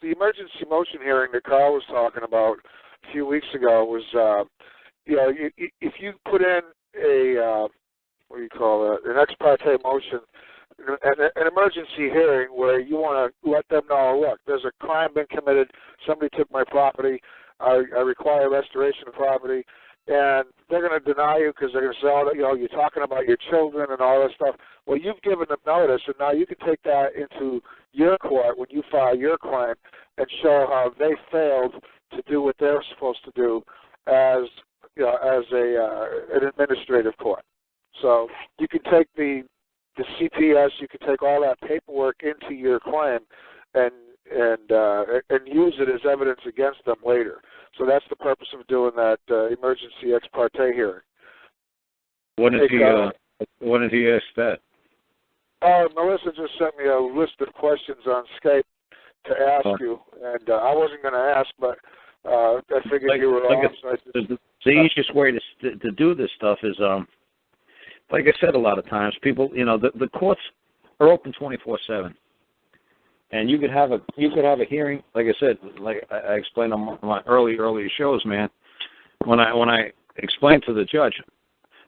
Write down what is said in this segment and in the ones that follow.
the emergency motion hearing that Karl was talking about a few weeks ago was, if you put in a, what do you call it, an ex parte motion, an emergency hearing where you want to let them know, look, there's a crime been committed, somebody took my property, I require restoration of property, and they're going to deny you because they're going to say, oh, you're talking about your children and all that stuff. Well, you've given them notice, and now you can take that into your court when you file your claim and show how they failed to do what they're supposed to do as an administrative court. So you can take the CPS, you can take all that paperwork into your claim and use it as evidence against them later. So that's the purpose of doing that emergency ex parte hearing. When did he ask that? Melissa just sent me a list of questions on Skype to ask you, and I wasn't going to ask, but I figured you were on. The easiest way to do this stuff is, like I said, a lot of times people, the courts are open 24/7. And you could have a hearing, like I said, like I explained on my earlier shows, man. When I explained to the judge,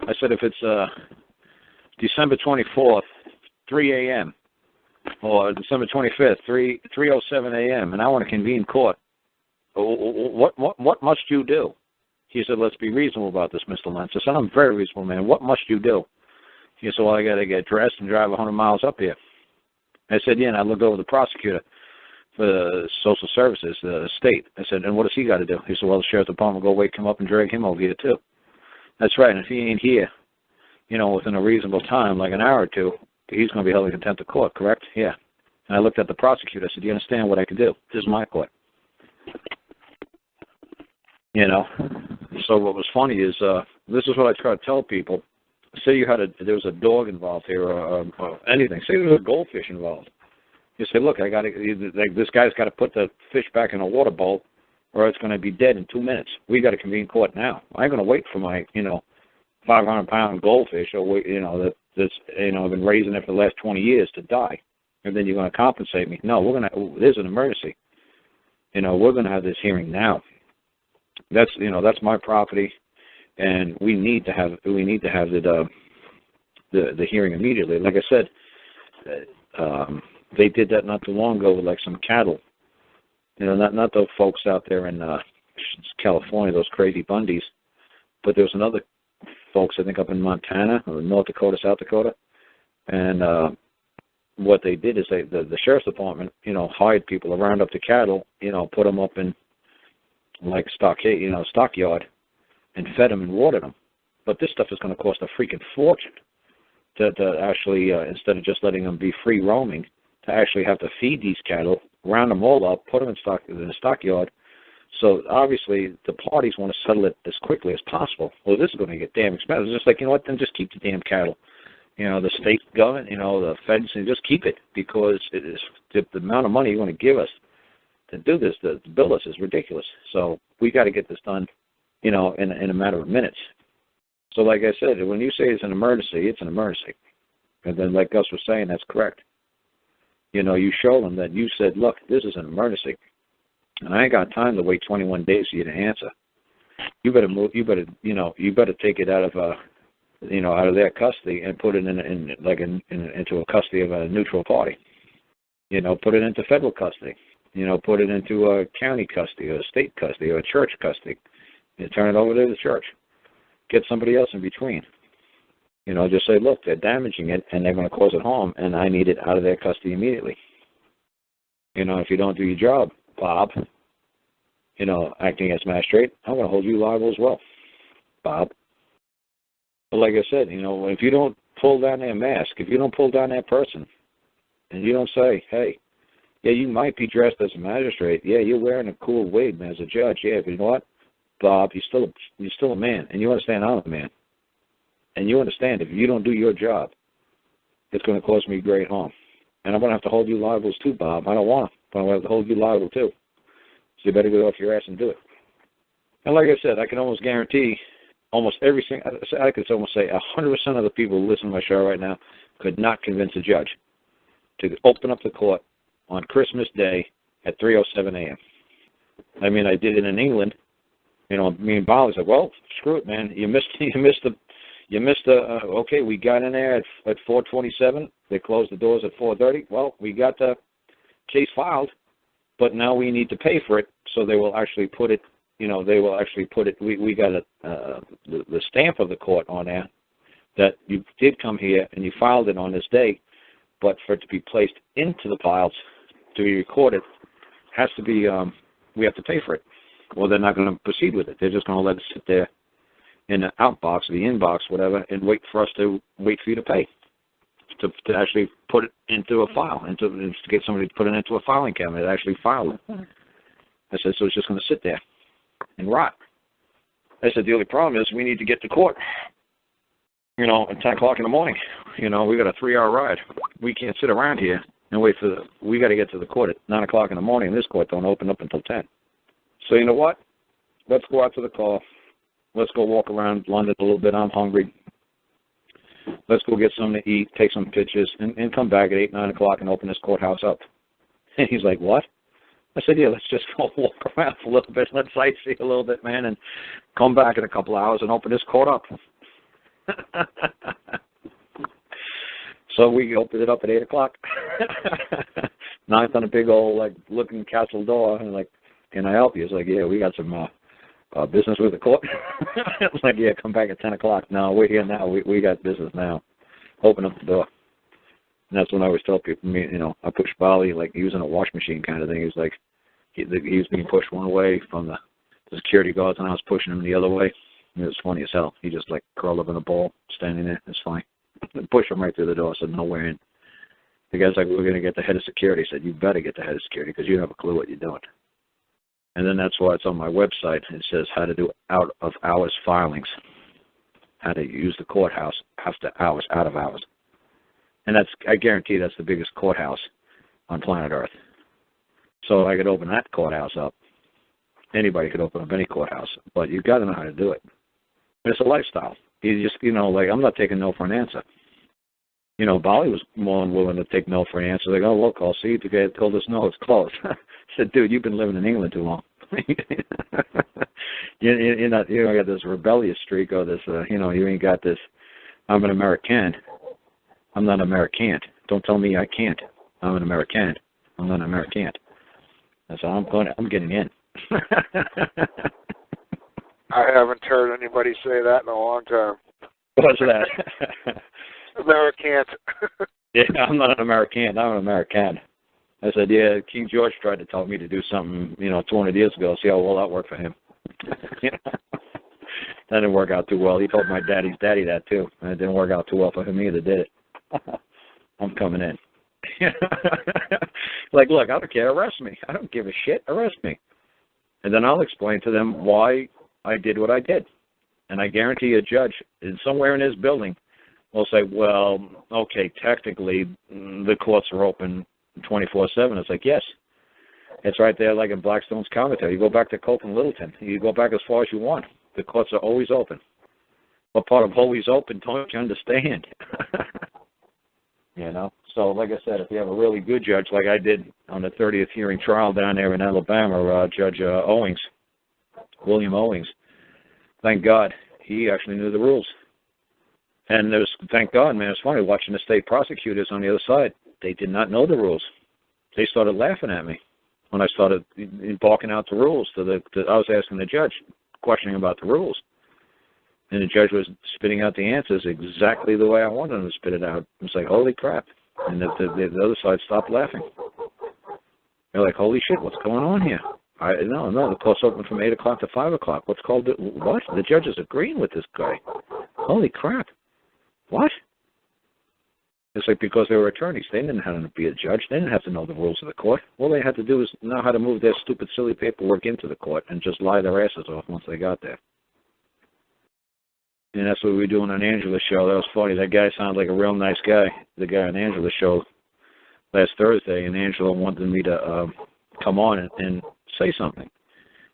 I said if it's December 24th, 3 a.m. or December 25th, 3:07 a.m. and I want to convene court, what must you do? He said, let's be reasonable about this, Mr. Lentz. I said, I'm very reasonable, man. What must you do? He said, well, I got to get dressed and drive 100 miles up here. I said, yeah, and I looked over the prosecutor for the social services, the state. I said, and what does he got to do? He said, well, the sheriff's department will go wake him up and drag him over here, too. That's right, and if he ain't here, within a reasonable time, like an hour or two, he's going to be held in contempt of court, correct? Yeah. And I looked at the prosecutor. I said, do you understand what I can do? This is my court. So what was funny is, this is what I try to tell people. Say there was a dog involved here or anything. Say there was a goldfish involved. You say, look, this guy's got to put the fish back in a water bowl or it's going to be dead in 2 minutes. We got to convene court now. I ain't going to wait for my, 500-pound goldfish or that's I've been raising it for the last 20 years to die. And then you're going to compensate me. No, there's an emergency. We're going to have this hearing now. That's my property. And we need to have the hearing immediately. Like I said, they did that not too long ago with like some cattle. Not those folks out there in California, those crazy Bundys, but there was another folks I think up in Montana or North Dakota, South Dakota, and what they did is the sheriff's department hired people to round up the cattle, put them up in like stockyard. And fed them and watered them. But this stuff is going to cost a freaking fortune to actually, instead of just letting them be free roaming, to actually have to feed these cattle, round them all up, put them in the stockyard. So obviously the parties want to settle it as quickly as possible. Well, this is going to get damn expensive. It's just like, then just keep the damn cattle. The state government, the feds, and just keep it because it is the amount of money you want to give us to do this, to bill us is ridiculous. So we got to get this done. In a matter of minutes. So like I said, when you say it's an emergency, it's an emergency. And then like Gus was saying, that's correct. You show them that you said, look, this is an emergency. And I ain't got time to wait 21 days for you to answer. You better move, you better take it out of out of their custody and put it into a custody of a neutral party. Put it into federal custody. Put it into a county custody or a state custody or a church custody. You turn it over to the church. Get somebody else in between. Just say, look, they're damaging it and they're going to cause it harm, and I need it out of their custody immediately. If you don't do your job, Bob, acting as magistrate, I'm going to hold you liable as well, Bob. But like I said, if you don't pull down their mask, if you don't pull down that person, and you don't say, hey, yeah, you might be dressed as a magistrate. Yeah, you're wearing a cool wig as a judge. Yeah, but you know what? Bob, you're still a man, and you understand I'm a man. And you understand if you don't do your job, it's going to cause me great harm. And I'm going to have to hold you liable too, Bob. I don't want to, but I'm going to have to hold you liable too. So you better go off your ass and do it. And like I said, I can almost guarantee almost everything, I could almost say 100% of the people who listen to my show right now, could not convince a judge to open up the court on Christmas Day at 3:07 a.m. I mean, I did it in England. You know, me and Bob was like, well, screw it, man. You missed the. Okay, we got in there at 4:27. They closed the doors at 4:30. Well, we got the case filed, but now we need to pay for it. So they will actually put it. You know, they will actually put it. We got the stamp of the court on there that you did come here and you filed it on this day, but for it to be placed into the files to be recorded has to be. We have to pay for it, or they're not going to proceed with it. They're just going to let it sit there in the outbox, or the inbox, whatever, and wait for you to pay to actually put it into a file, to get somebody to put it into a filing cabinet to actually file it. I said, so it's just going to sit there and rot. I said, the only problem is we need to get to court, you know, at 10 o'clock in the morning. You know, we got a 3-hour ride. We can't sit around here and wait we got to get to the court at 9 o'clock in the morning, and this court don't open up until 10. So you know what? Let's go out to the car. Let's go walk around London a little bit. I'm hungry. Let's go get something to eat, take some pictures, and come back at 8, 9 o'clock and open this courthouse up. And he's like, what? I said, yeah, let's just go walk around for a little bit. Let's sightsee a little bit, man, and come back in a couple hours and open this court up. So we opened it up at 8 o'clock. Knocked on a big old, like, looking castle door. And like, can I help you? It's like, yeah, we got some business with the court. It's like, yeah, come back at 10 o'clock. No, we're here now. We got business now. Open up the door. And that's when I always tell people, you know, I push Bali like he was in a wash machine kind of thing. He was like, he was being pushed one way from the security guards, and I was pushing him the other way. And it was funny as hell. He just like curled up in a ball, standing there. It's fine. Push him right through the door. I said, no way in. The guy's like, we're going to get the head of security. I said, you better get the head of security because you don't have a clue what you're doing. And then that's why it's on my website. It says how to do out-of-hours filings, how to use the courthouse after hours, out of hours. And I guarantee that's the biggest courthouse on planet Earth. So I could open that courthouse up. Anybody could open up any courthouse, but you've got to know how to do it. And it's a lifestyle. You just, you know, like, I'm not taking no for an answer. You know, Bali was more than willing to take no for an answer. Like, oh, look, I'll see. The guy told us no, it's closed. I said, dude, you've been living in England too long. You don't got this rebellious streak or this, you know, you ain't got this, I'm an American. I'm not American. Don't tell me I can't. I'm an American. I'm not an American. I said, I'm getting in. I haven't heard anybody say that in a long time. What's that? American. Yeah, I'm not an American. I'm an American. I said, yeah, King George tried to tell me to do something, you know, 200 years ago. See how well that worked for him. That didn't work out too well. He told my daddy's daddy that, too. And it didn't work out too well for him either, did it? I'm coming in. Like, look, I don't care. Arrest me. I don't give a shit. Arrest me. And then I'll explain to them why I did what I did. And I guarantee a judge somewhere in this building will say, well, okay, technically the courts are open 24/7. It's like, yes. It's right there like in Blackstone's commentary. You go back to Cope and Littleton. You go back as far as you want. The courts are always open. What part of always open don't you understand? You know? So, like I said, if you have a really good judge, like I did on the 30th hearing trial down there in Alabama, Judge William Owings, thank God, he actually knew the rules. And thank God, man, it's funny, watching the state prosecutors on the other side, they did not know the rules. They started laughing at me when I started barking out the rules. I was asking the judge, questioning about the rules. And the judge was spitting out the answers exactly the way I wanted him to spit it out. It was like, holy crap. And the other side stopped laughing. They're like, holy shit, what's going on here? No, the court's open from 8 o'clock to 5 o'clock. What's called it? What? The judge is agreeing with this guy. Holy crap. What? It's like because they were attorneys. They didn't have to be a judge. They didn't have to know the rules of the court. All they had to do is know how to move their stupid, silly paperwork into the court and just lie their asses off once they got there. And that's what we were doing on Angela's show. That was funny. That guy sounded like a real nice guy, the guy on Angela's show last Thursday, and Angela wanted me to come on and say something. And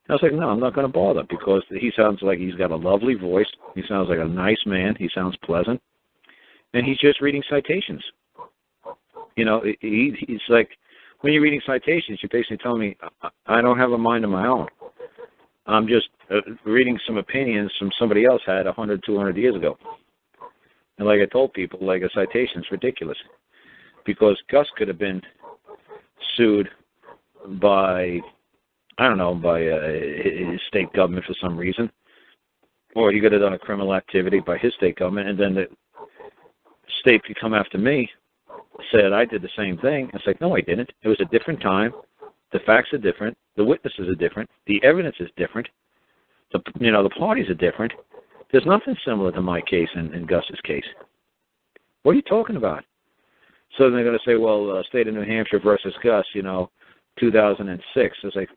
I was like, no, I'm not going to bother because he sounds like he's got a lovely voice. He sounds like a nice man. He sounds pleasant. And he's just reading citations. You know, he's like, When you're reading citations, you're basically telling me I don't have a mind of my own. I'm just reading some opinions from somebody else had 100, 200 years ago. And like I told people, like a citation is ridiculous. Because Gus could have been sued by, I don't know, by his state government for some reason. Or he could have done a criminal activity by his state government, and then the state could come after me, said I did the same thing. It's like, no, I didn't. It was a different time. The facts are different. The witnesses are different. The evidence is different. The parties are different. There's nothing similar to my case and Gus's case. What are you talking about? So they're going to say, well, state of New Hampshire versus Gus, 2006. It's like,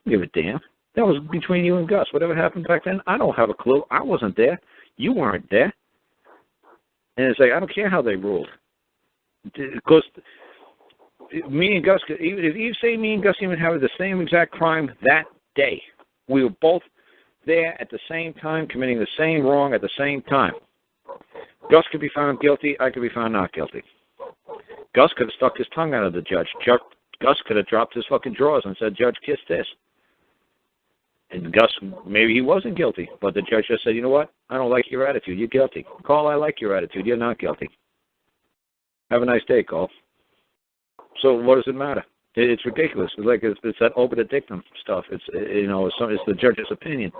give a damn. That was between you and Gus. Whatever happened back then, I don't have a clue. I wasn't there. You weren't there. And it's like, I don't care how they ruled. Because me and Gus, if you say me and Gus even have the same exact crime that day, we were both there at the same time, committing the same wrong at the same time. Gus could be found guilty. I could be found not guilty. Gus could have stuck his tongue out of the judge. Gus could have dropped his fucking drawers and said, Judge, kiss this. And Gus, maybe he wasn't guilty, but the judge just said, you know what? I don't like your attitude. You're guilty. Carl, I like your attitude. You're not guilty. Have a nice day, Carl. So what does it matter? It's ridiculous. It's like it's that obiter dictum stuff. It's the judge's opinion.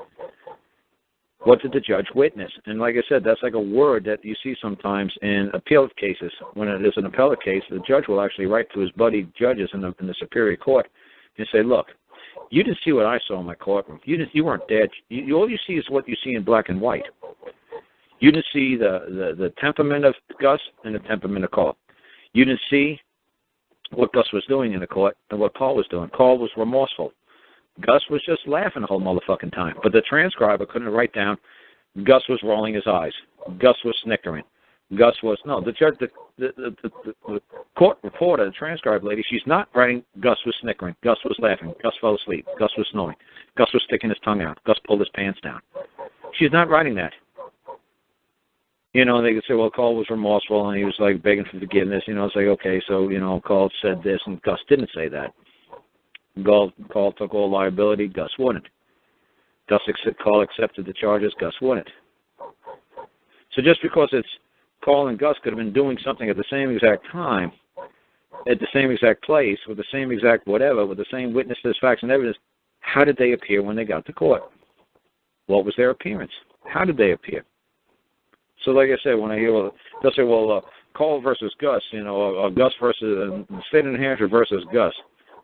What did the judge witness? And like I said, that's like a word that you see sometimes in appellate cases. When it is an appellate case, the judge will actually write to his buddy judges in the superior court and say, look, you didn't see what I saw in my courtroom. You weren't there. All you see is what you see in black and white. You didn't see the temperament of Gus and the temperament of Carl. You didn't see what Gus was doing in the court and what Carl was doing. Carl was remorseful. Gus was just laughing the whole motherfucking time. But the transcriber couldn't write down Gus was rolling his eyes. Gus was snickering. The judge, the court reporter, the transcribe lady, she's not writing Gus was snickering. Gus was laughing. Gus fell asleep. Gus was snoring. Gus was sticking his tongue out. Gus pulled his pants down. She's not writing that. They could say, well, Carl was remorseful and he was like begging for forgiveness. It's like, okay, so, Carl said this and Gus didn't say that. Carl took all liability. Gus wouldn't. Carl accepted the charges. Gus wouldn't. So just because it's Carl and Gus could have been doing something at the same exact time, at the same exact place, with the same exact whatever, with the same witnesses, facts, and evidence, how did they appear when they got to court? What was their appearance? How did they appear? So like I said, when I hear, they'll say, well, Carl versus Gus, or Gus versus, state of New Hampshire versus Gus.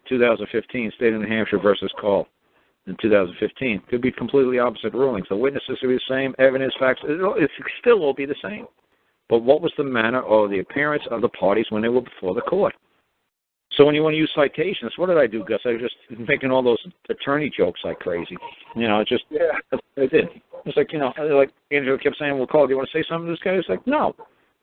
2015, state of New Hampshire versus Carl in 2015. Could be completely opposite rulings. The witnesses will be the same, evidence, facts, it still will be the same. But what was the manner or the appearance of the parties when they were before the court? So when you want to use citations, what did I do, Gus? I was just making all those attorney jokes like crazy. That's what I did. It's like, like Andrew kept saying, well, Carl, do you want to say something to this guy? It's like, no,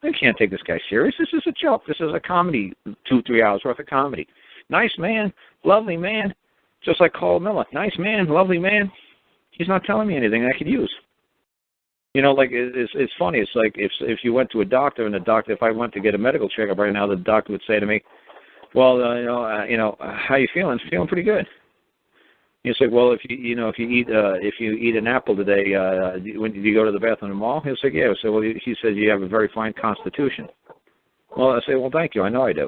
I can't take this guy serious. This is a joke. This is a comedy, 2-3 hours worth of comedy. Nice man, lovely man, just like Carl Miller. Nice man, lovely man. He's not telling me anything I could use. Like it's funny. It's like if you went to a doctor and the doctor, if I went to get a medical checkup right now, the doctor would say to me, well, how you feeling? Feeling pretty good. You say, well, if you eat an apple today, when did you go to the bathroom tomorrow? He'll say, yeah. So he said you have a very fine constitution. Well, I say, well, thank you. I know I do.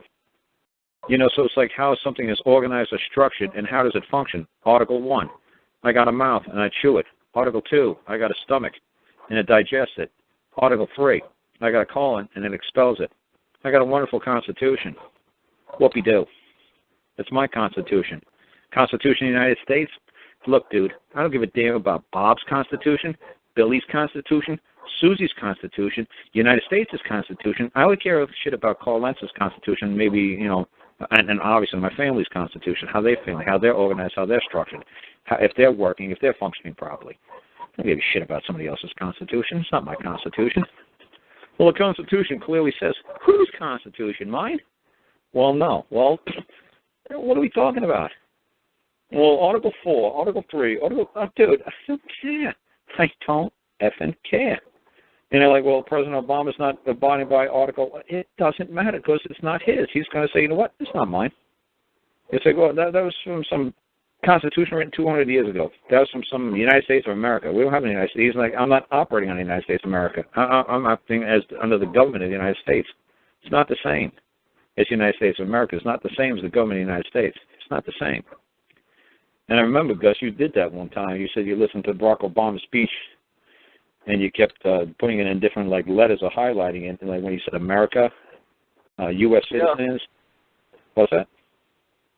So it's like how something is organized or structured, and how does it function? Article 1, I got a mouth and I chew it. Article 2, I got a stomach and it digests it. Article 3, I got a colon and it expels it. I got a wonderful constitution. Whoopie-doo. It's my constitution. Constitution of the United States? Look, dude, I don't give a damn about Bob's constitution, Billy's constitution, Susie's constitution, United States' constitution. I only care shit about Karl Lentz's constitution, maybe, and obviously my family's constitution, how they're feeling, how they're organized, how they're structured, if they're working, if they're functioning properly. I don't give a shit about somebody else's constitution. It's not my constitution. Well, the Constitution clearly says, whose constitution? Mine? Well, no. Well, what are we talking about? Well, Article 4, Article 3, dude, I don't care. I don't effing care. Like, well, President Obama's not abiding by Article. It doesn't matter because it's not his. He's going to say, you know what? It's not mine. It's like, well, that was from some Constitution written 200 years ago. That was from some United States of America. We don't have the United States. He's like, I'm not operating on the United States of America. I'm operating as under the government of the United States. It's not the same as the United States of America. It's not the same as the government of the United States. It's not the same. And I remember, Gus, you did that one time. You said you listened to Barack Obama's speech, and you kept putting it in different like letters or highlighting it. Like when he said America, U.S. citizens. What's that?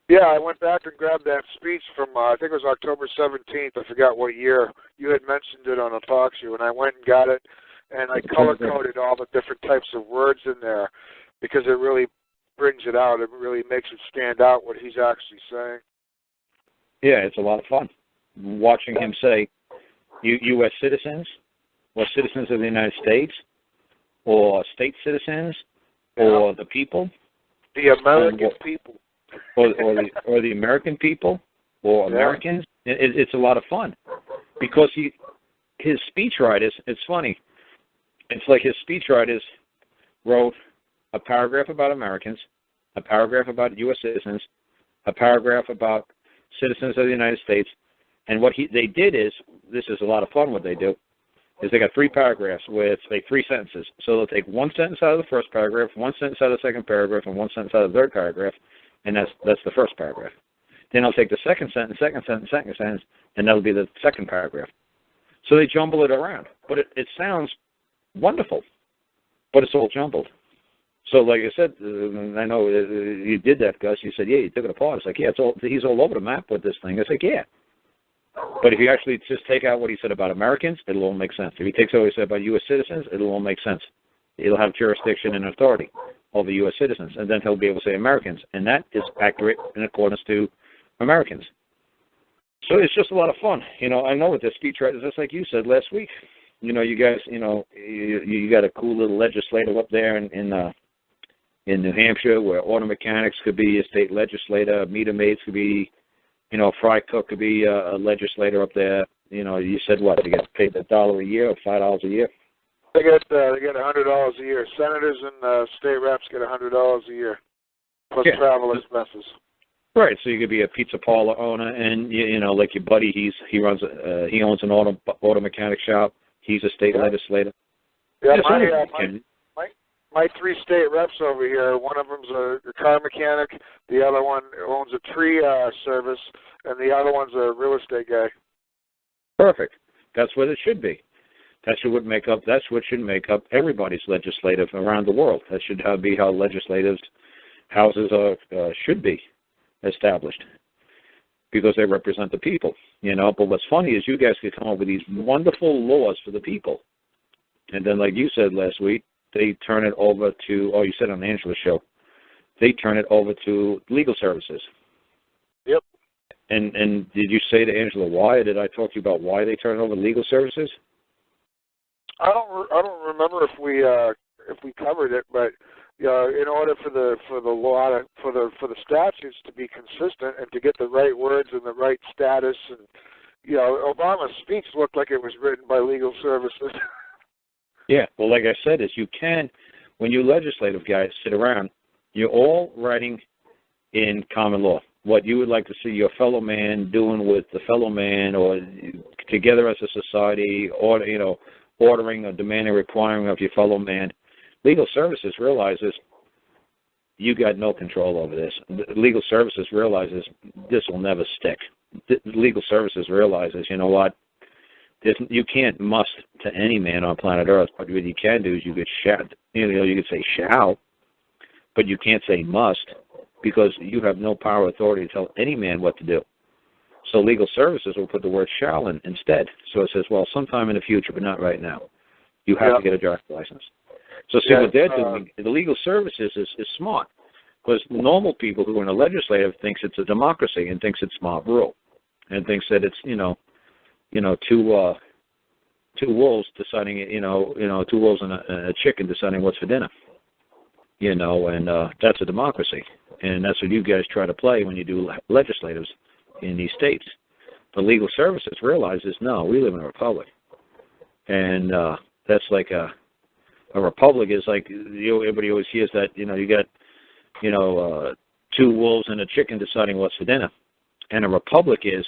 Yeah, I went back and grabbed that speech from, I think it was October 17th. I forgot what year. You had mentioned it on a talk show, and I went and got it, and I color-coded all the different types of words in there because it really brings it out. It really makes it stand out what he's actually saying. Yeah, it's a lot of fun watching him say U.S. citizens or citizens of the United States or state citizens or the people. The American people. or the American people or Americans. It's a lot of fun because his speechwriters, it's funny. It's like his speechwriters wrote a paragraph about Americans, a paragraph about U.S. citizens, a paragraph about citizens of the United States, and what they did is, this is a lot of fun what they do, is they got 3 paragraphs with, say, 3 sentences. So they'll take 1 sentence out of the first paragraph, 1 sentence out of the second paragraph, and 1 sentence out of the third paragraph, and that's the first paragraph. Then I'll take the second sentence, and that'll be the second paragraph. So they jumble it around. But it sounds wonderful, but it's all jumbled. So like I said, I know you did that, Gus. You said, yeah, you took it apart. It's like, yeah, he's all over the map with this thing. It's like, yeah. But if you actually just take out what he said about Americans, it'll all make sense. If he takes out what he said about U.S. citizens, it'll all make sense. He'll have jurisdiction and authority over U.S. citizens, and then he'll be able to say Americans, and that is accurate in accordance to Americans. So it's just a lot of fun. You know, I know with the speechwriters, just like you said last week, you know, you guys, you know, you got a cool little legislator up there in New Hampshire where auto mechanics could be a state legislator, meter maids could be, you know, a fry cook could be a legislator up there. You know, you said what? They get paid $1 a year or $5 a year? They get $100 a year. Senators and state reps get $100 a year, plus travel expenses. Right. So you could be a pizza parlor owner, and you know, like your buddy, he owns an auto mechanic shop. He's a state legislator. Yeah, my 3 state reps over here. One of them's a car mechanic. The other one owns a tree service, and the other one's a real estate guy. Perfect. That's what it should be. That's what should make up everybody's legislative around the world. That should be how legislative houses should be established, because they represent the people, you know. But what's funny is you guys could come up with these wonderful laws for the people, and then, like you said last week, they turn it over to, you said on Angela's show, they turn it over to legal services. Yep. And did you say to Angela why? Or did I talk to you about why they turn it over to legal services? I don't remember if we covered it, but in order for the law for the statutes to be consistent and to get the right words and the right status, and you know, Obama's speech looked like it was written by legal services. Yeah, well, like I said, is you can, when you legislative guys sit around, you're all writing in common law what you would like to see your fellow man doing with the fellow man, or together as a society, or you know, ordering or demanding, requiring of your fellow man. Legal services realizes you got no control over this. Legal services realizes this will never stick. Legal services realizes, you know what, you can't must to any man on planet Earth, but what you can do is you could you could say shall, but you can't say must, because you have no power or authority to tell any man what to do. So legal services will put the word shall in instead. So it says, well, sometime in the future, but not right now. You have to get a driver's license. So see what they're doing, the legal services is smart, because normal people who are in the legislative thinks it's a democracy and thinks it's mob rule, and thinks that it's two wolves deciding, two wolves and a chicken deciding what's for dinner, and that's a democracy, and that's what you guys try to play when you do legislatives in these states. The legal services realizes, no, we live in a republic, and that's like a republic is like, everybody always hears that, you got, two wolves and a chicken deciding what's for dinner. And a republic is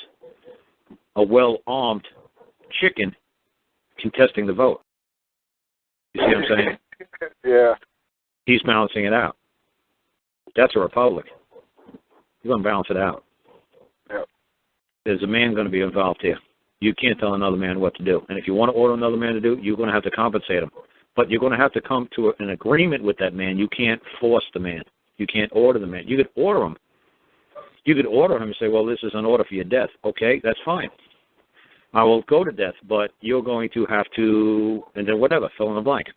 a well-armed chicken contesting the vote. You see what I'm saying? Yeah. He's balancing it out. That's a republic. You're going to balance it out. Yep. There's a man going to be involved here. You can't tell another man what to do. And if you want to order another man to do, you're going to have to compensate him. But you're going to have to come to an agreement with that man. You can't force the man. You can't order the man. You could order him. You could order him and say, well, this is an order for your death. Okay, that's fine. I will go to death, but you're going to have to, and then whatever, fill in the blank.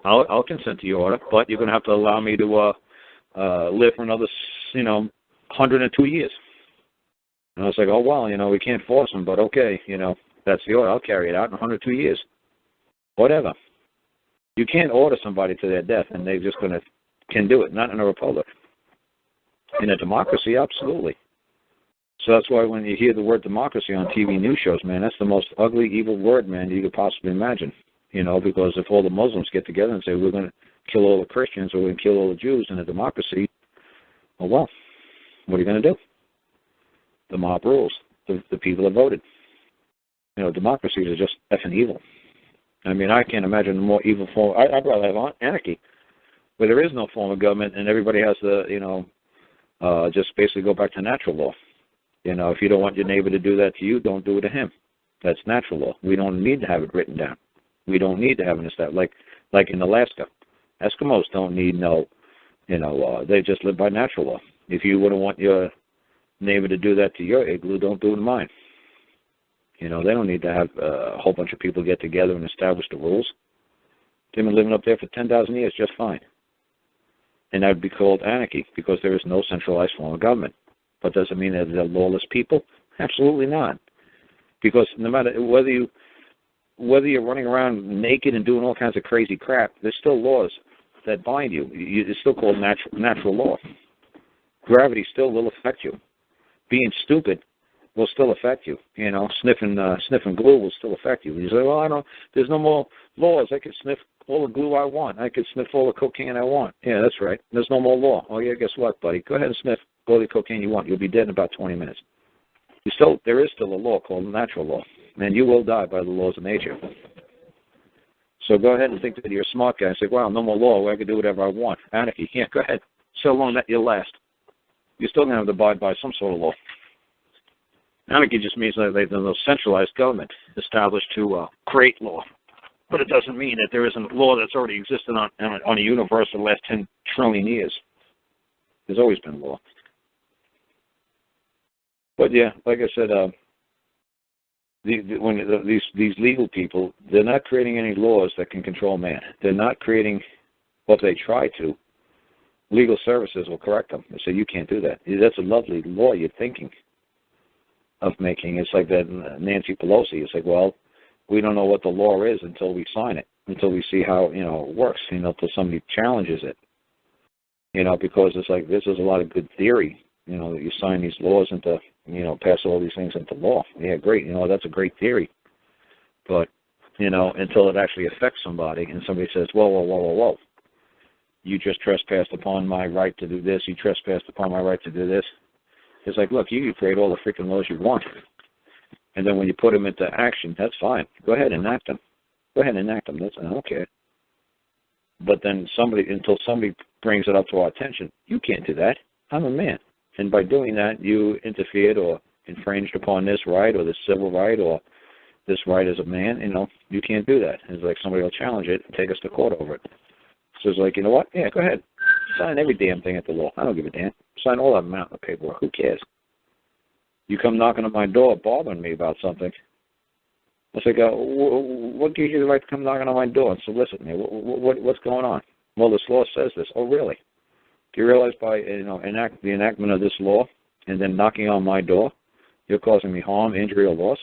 I'll consent to your order, but you're going to have to allow me to live for another, 102 years. And I was like, oh, well, we can't force him, but okay, that's the order. I'll carry it out in 102 years. Whatever. You can't order somebody to their death, and they're just can do it, not in a republic. In a democracy, absolutely. So that's why when you hear the word democracy on TV news shows, man, that's the most ugly, evil word, man, you could possibly imagine. Because if all the Muslims get together and say, we're going to kill all the Christians or we're going to kill all the Jews in a democracy, well, what are you going to do? The mob rules. The people have voted. Democracies are just effing evil. I mean, I can't imagine a more evil form. I'd rather have anarchy, where there is no form of government and everybody has to, just basically go back to natural law. If you don't want your neighbor to do that to you, don't do it to him. That's natural law. We don't need to have it written down. We don't need to have an established, like in Alaska. Eskimos don't need they just live by natural law. If you wouldn't want your neighbor to do that to your igloo, don't do it to mine. They don't need to have a whole bunch of people get together and establish the rules. They've been living up there for 10,000 years just fine. And that would be called anarchy because there is no centralized form of government. But does it mean that they're lawless people? Absolutely not. Because no matter whether you're running around naked and doing all kinds of crazy crap, there's still laws that bind you. It's still called natural law. Gravity still will affect you. Being stupid will still affect you. Sniffing glue will still affect you. You say, well, there's no more laws. I can sniff all the glue I want. I can sniff all the cocaine I want. Yeah, that's right. There's no more law. Oh, yeah, guess what, buddy? Go ahead and sniff all the cocaine you want. You'll be dead in about 20 minutes. There is still a law called natural law, and you will die by the laws of nature. So go ahead and think that you're a smart guy and say, wow, no more law. I can do whatever I want. Anarchy. Yeah, go ahead. So long that you'll last. You're still going to have to abide by some sort of law. Anarchy just means that there's no centralized government established to create law. But it doesn't mean that there isn't law that's already existed on a universe for the last 10 trillion years. There's always been law. But yeah, like I said, these legal people, they're not creating any laws that can control man. They're not creating, well, if they try to, legal services will correct them. They say, you can't do that. That's a lovely law you're thinking of making. It's like that Nancy Pelosi. It's like, well, we don't know what the law is until we sign it, until we see how, it works, until somebody challenges it. Because it's like, this is a lot of good theory, that you sign these laws into, pass all these things into law. Yeah, great. That's a great theory. But, until it actually affects somebody and somebody says, whoa. You just trespassed upon my right to do this. You trespassed upon my right to do this. It's like, look, you can create all the freaking laws you want. And then when you put them into action, that's fine. Go ahead and enact them. Go ahead and enact them. I don't care. But then until somebody brings it up to our attention, you can't do that. I'm a man. And by doing that, you interfered or infringed upon this right or this civil right or this right as a man. You can't do that. It's like somebody will challenge it and take us to court over it. So it's like, you know what? Yeah, go ahead. Sign every damn thing at the law. I don't give a damn. Sign all that amount of paperwork. Who cares? You come knocking on my door bothering me about something. I say, what gives you the right to come knocking on my door and solicit me? What's going on? Well, this law says this. Oh, really? Do you realize by the enactment of this law and then knocking on my door, you're causing me harm, injury, or loss?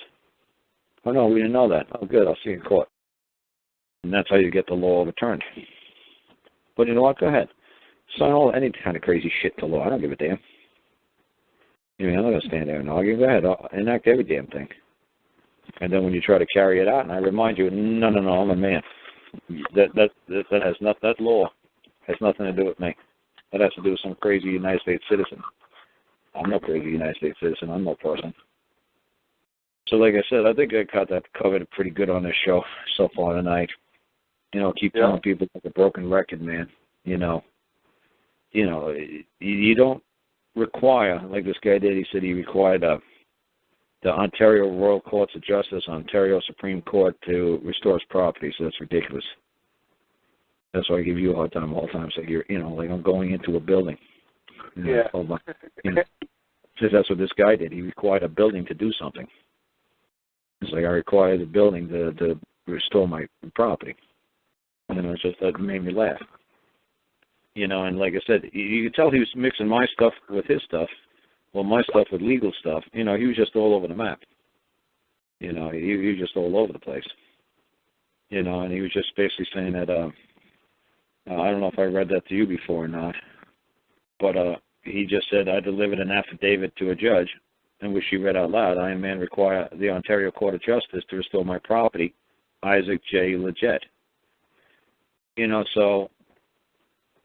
Oh, no, we didn't know that. Oh, good. I'll see you in court. And that's how you get the law overturned. But you know what? Go ahead. Sign any kind of crazy shit to law. I don't give a damn. I'm not going to stand there and argue. Go ahead. I'll enact every damn thing. And then when you try to carry it out, and I remind you, no, I'm a man. That law has nothing to do with me. That has to do with some crazy United States citizen. I'm no crazy United States citizen. I'm no person. So like I said, I think I got that covered pretty good on this show so far tonight. Keep telling people like a broken record, man. You don't require, like this guy did, he said he required the Ontario Royal Courts of Justice, Ontario Supreme Court to restore his property, so that's ridiculous. That's why I give you a hard time all the time. So like I'm going into a building. Says that's what this guy did. He required a building to do something. It's like I require the building to restore my property. And it's just that made me laugh. And like I said, you could tell he was mixing my stuff with his stuff, well, my stuff with legal stuff. He was just all over the map. He was just all over the place. And he was just basically saying that, I don't know if I read that to you before or not, but he just said, I delivered an affidavit to a judge in which she read out loud, I am man require the Ontario Court of Justice to restore my property, Isaac J. Leggett. So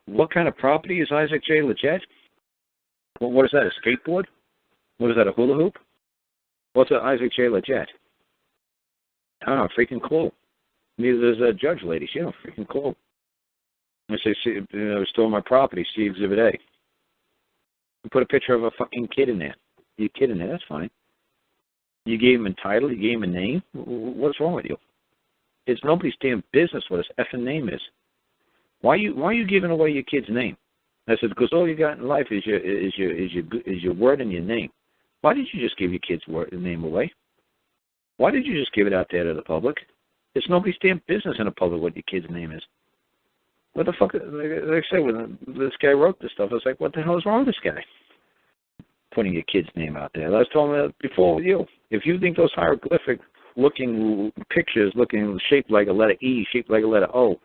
what kind of property is Isaac J. Leggett? Well, what is that, a skateboard? What is that, a hula hoop? What's an Isaac J. Leggett? I don't know, freaking clue. Neither does a judge lady. She don't freaking clue. I say, restore my property, see Exhibit A. You put a picture of a fucking kid in there. You kid in there, that's fine. You gave him a title, you gave him a name. What's wrong with you? It's nobody's damn business what his effing name is. Why are you giving away your kid's name? I said, because all you got in life is your word and your name. Why did you just give your kid's name away? Why did you just give it out there to the public? It's nobody's damn business in the public what your kid's name is. What the fuck? Like I said, when this guy wrote this stuff, I was like, what the hell is wrong with this guy? Putting your kid's name out there. I was telling that before with you. If you think those hieroglyphic-looking pictures, shaped like a letter E, shaped like a letter O,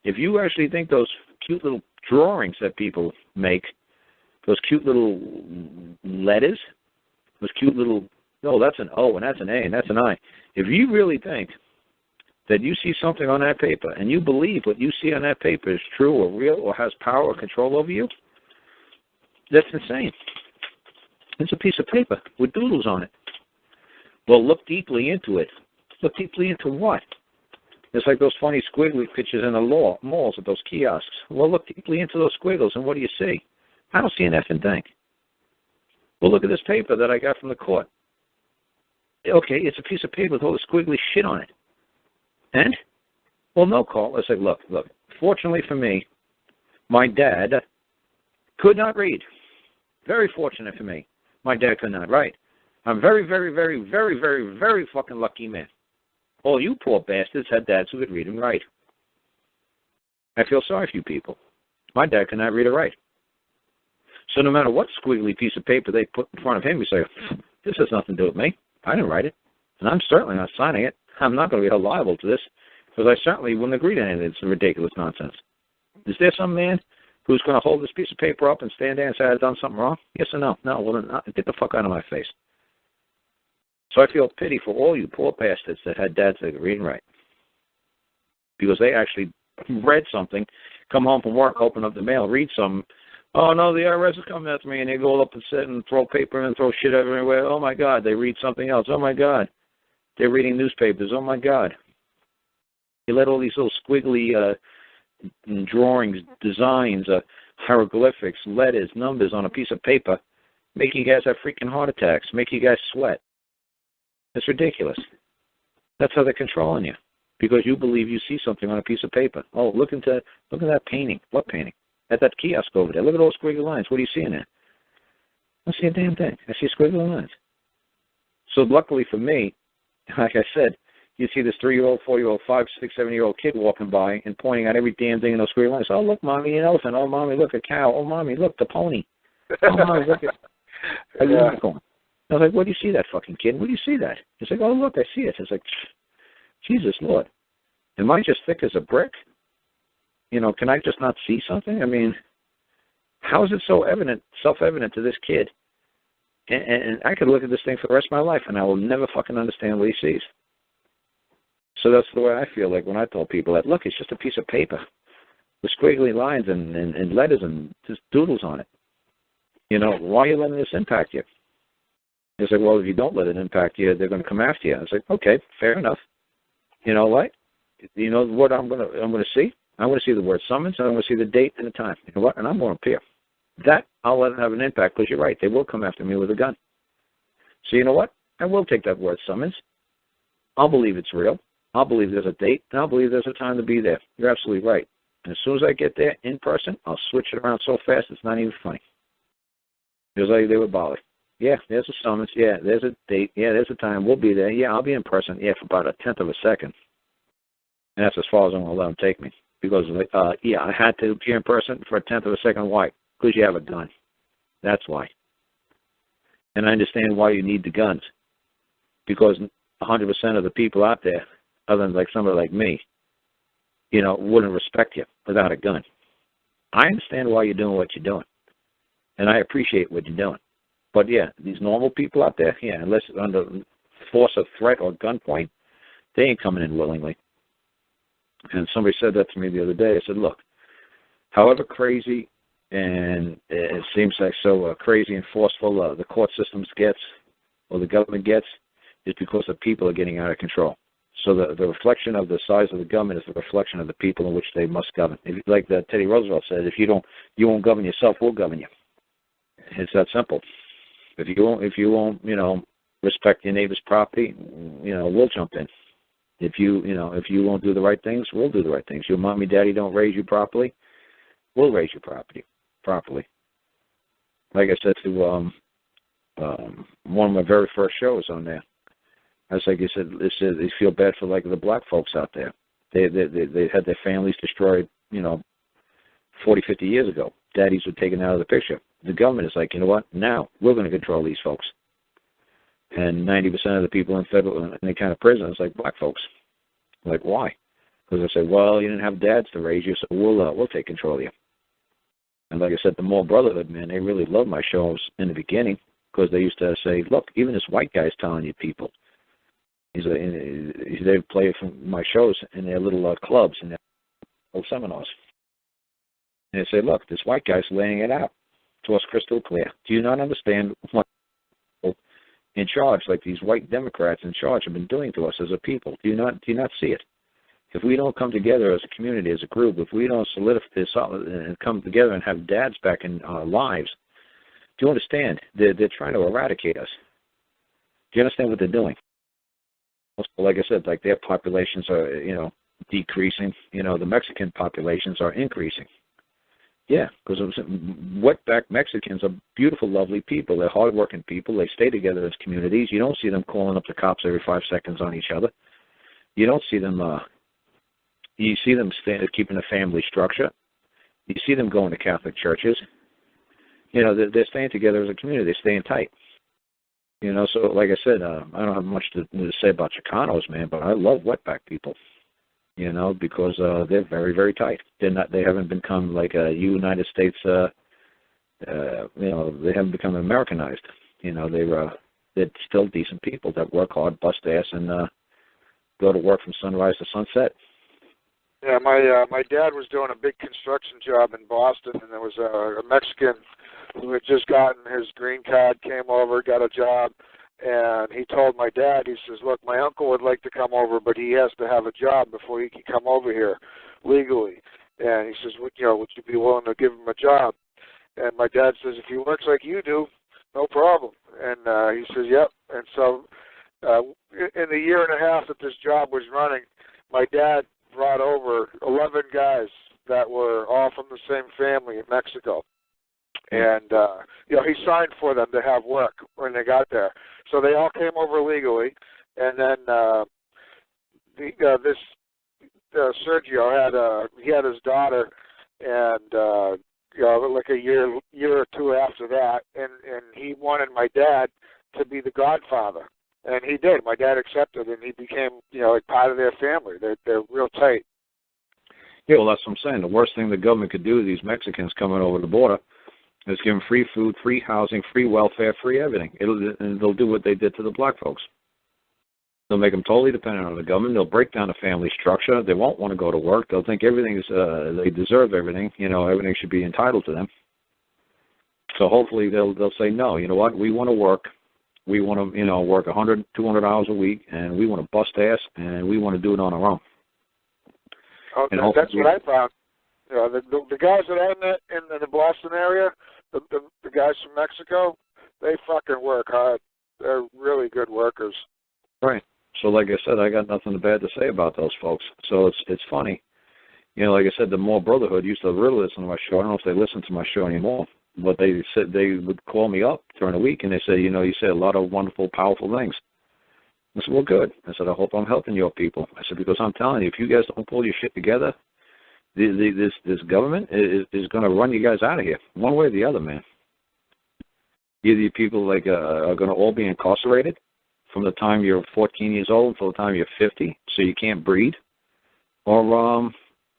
if you actually think those cute little drawings that people make, those cute little letters, those cute little, that's an O, and that's an A, and that's an I. If you really think that you see something on that paper, and you believe what you see on that paper is true or real or has power or control over you, that's insane. It's a piece of paper with doodles on it. Well, look deeply into it. Look deeply into what? It's like those funny squiggly pictures in the malls at those kiosks. Well, look deeply into those squiggles, and what do you see? I don't see an effing thing. Well, look at this paper that I got from the court. Okay, it's a piece of paper with all the squiggly shit on it. And? Well, no, Carl. I said, look. Fortunately for me, my dad could not read. Very fortunate for me. My dad could not write. I'm very, very, very, very, very, very fucking lucky man. All you poor bastards had dads who could read and write. I feel sorry for you people. My dad could not read or write. So no matter what squiggly piece of paper they put in front of him, you say, this has nothing to do with me. I didn't write it. And I'm certainly not signing it. I'm not going to be held liable to this, because I certainly wouldn't agree to anything. It's ridiculous nonsense. Is there some man who's going to hold this piece of paper up and stand there and say I've done something wrong? Yes or no? No, well, then get the fuck out of my face. So I feel pity for all you poor bastards that had dads that could read and write, because they actually read something, come home from work, open up the mail, read something. Oh, no, the IRS is coming after me, and they go up and sit and throw paper and throw shit everywhere. Oh, my God, they read something else. Oh, my God, they're reading newspapers. Oh, my God. You let all these little squiggly drawings, designs, hieroglyphics, letters, numbers on a piece of paper make you guys have freaking heart attacks, make you guys sweat. It's ridiculous. That's how they're controlling you, because you believe you see something on a piece of paper. Oh, look at that painting. What painting? At that kiosk over there. Look at all those squiggly lines. What do you see in there? I don't see a damn thing. I see squiggly lines. So luckily for me, like I said, you see this 3-year-old, 4-year-old, 5, 6, 7-year-old kid walking by and pointing out every damn thing in those squiggly lines. Oh, look, Mommy, an elephant. Oh, Mommy, look, a cow. Oh, Mommy, look, the pony. Oh, Mommy, look at a unicorn. I was like, where do you see that, fucking kid? Where do you see that? He's like, oh, look, I see it. It's like, Jesus, Lord. Am I just thick as a brick? Can I just not see something? I mean, how is it so self-evident to this kid? And I could look at this thing for the rest of my life, and I will never fucking understand what he sees. So that's the way I feel like when I tell people that, look, it's just a piece of paper with squiggly lines and letters and just doodles on it. Why are you letting this impact you? It's like, well, if you don't let it impact you, they're going to come after you. I was like, okay, fair enough. You know what? You know what I'm going to see? I'm going to see the word summons, and I'm going to see the date and the time. You know what? And I'm going to appear. That, I'll let it have an impact, because you're right. They will come after me with a gun. So you know what? I will take that word summons. I'll believe it's real. I'll believe there's a date, and I'll believe there's a time to be there. You're absolutely right. And as soon as I get there in person, I'll switch it around so fast it's not even funny. Just like they were Bali. Yeah, there's a summons. Yeah, there's a date. Yeah, there's a time. We'll be there. Yeah, I'll be in person. Yeah, for about a tenth of a second. And that's as far as I'm going to let them take me. Because, yeah, I had to appear in person for a tenth of a second. Why? Because you have a gun. That's why. And I understand why you need the guns. Because 100% of the people out there, other than like somebody like me, wouldn't respect you without a gun. I understand why you're doing what you're doing. And I appreciate what you're doing. But, yeah, these normal people out there, yeah, unless under force of threat or gunpoint, they ain't coming in willingly. And somebody said that to me the other day. I said, look, however crazy and it seems like so crazy and forceful the court systems gets or the government gets is because the people are getting out of control. So the reflection of the size of the government is the reflection of the people in which they must govern. Like Teddy Roosevelt said, if you won't govern yourself, we'll govern you. It's that simple. If you won't, respect your neighbor's property, we'll jump in. If you won't do the right things, we'll do the right things. Your mommy, daddy don't raise you properly, we'll raise you properly. Like I said to one of my very first shows on there, I was like, he said they feel bad for like the black folks out there. They had their families destroyed, 40, 50 years ago. Daddies were taken out of the picture. The government is like, you know what? Now we're going to control these folks. And 90% of the people in any kind of prison is like black folks. Like, why? Because I said, well, you didn't have dads to raise you, so we'll take control of you. And like I said, the more brotherhood, man, they really loved my shows in the beginning because they used to say, look, even this white guy's telling you people. They play from my shows in their little clubs and their little seminars. And they say, look, this white guy's laying it out to us crystal clear. Do you not understand what in charge, like these white Democrats in charge, have been doing to us as a people? Do you not see it? If we don't come together as a community, as a group, if we don't solidify this and come together and have dads back in our lives, do you understand? They're trying to eradicate us. Do you understand what they're doing? Also, like I said, like their populations are, decreasing. The Mexican populations are increasing. Yeah, because wetback Mexicans are beautiful, lovely people. They're hardworking people. They stay together as communities. You don't see them calling up the cops every 5 seconds on each other. You don't see them. You see them keeping a family structure. You see them going to Catholic churches. They're staying together as a community. They're staying tight. So like I said, I don't have much to say about Chicanos, man, but I love wetback people. Because they're very, very tight. They haven't become like a United States. They haven't become Americanized. They're still decent people that work hard, bust ass, and go to work from sunrise to sunset. Yeah, my dad was doing a big construction job in Boston, and there was a Mexican who had just gotten his green card, came over, got a job. And he told my dad, he says, look, my uncle would like to come over, but he has to have a job before he can come over here legally. And he says, would you be willing to give him a job? And my dad says, if he works like you do, no problem. And he says, yep. And so in the year and a half that this job was running, my dad brought over 11 guys that were all from the same family in Mexico. And, he signed for them to have work when they got there. So they all came over legally. And then Sergio had his daughter, and, like a year or two after that, and he wanted my dad to be the godfather. And he did. My dad accepted, and he became, like part of their family. They're real tight. Yeah, well, that's what I'm saying. The worst thing the government could do to these Mexicans coming over the border is give them free food, free housing, free welfare, free everything. They'll do what they did to the black folks. They'll make them totally dependent on the government. They'll break down the family structure. They won't want to go to work. They'll think everything is, they deserve everything. Everything should be entitled to them. So hopefully they'll say, no, you know what, we want to work. We want to, work 100, 200 hours a week, and we want to bust ass, and we want to do it on our own. Okay, that's what I found. The guys that are in the Boston area, the guys from Mexico, they fucking work hard. They're really good workers. Right. So like I said, I got nothing bad to say about those folks. So it's funny. Like I said, the More Brotherhood used to really listen to my show. I don't know if they listen to my show anymore. But they said they would call me up during the week, and they said, you said a lot of wonderful, powerful things. I said, well, good. I said, I hope I'm helping your people. I said, because I'm telling you, if you guys don't pull your shit together, this government is going to run you guys out of here, one way or the other, man. Either you people are going to all be incarcerated from the time you're 14 years old until the time you're 50, so you can't breed, or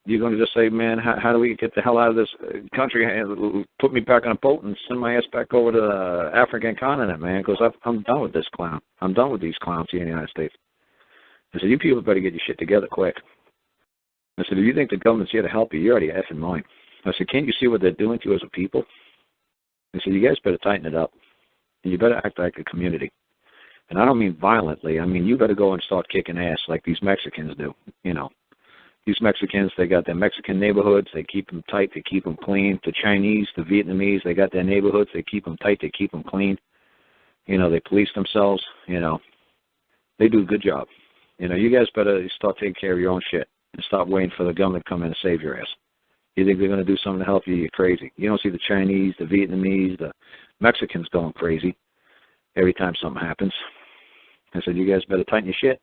you're going to just say, man, how do we get the hell out of this country? Put me back on a boat and send my ass back over to the African continent, man, because I'm done with this clown. I'm done with these clowns here in the United States. I said, you people better get your shit together quick. I said, if you think the government's here to help you, you're already effing mine. I said, can't you see what they're doing to you as a people? I said, you guys better tighten it up, and you better act like a community. And I don't mean violently. I mean, you better go and start kicking ass like these Mexicans do, These Mexicans, they got their Mexican neighborhoods. They keep them tight. They keep them clean. The Chinese, the Vietnamese, they got their neighborhoods. They keep them tight. They keep them clean. They police themselves. They do a good job. You guys better start taking care of your own shit and stop waiting for the government to come in and save your ass. You think they're going to do something to help you? You're crazy. You don't see the Chinese, the Vietnamese, the Mexicans going crazy every time something happens. I said, you guys better tighten your shit.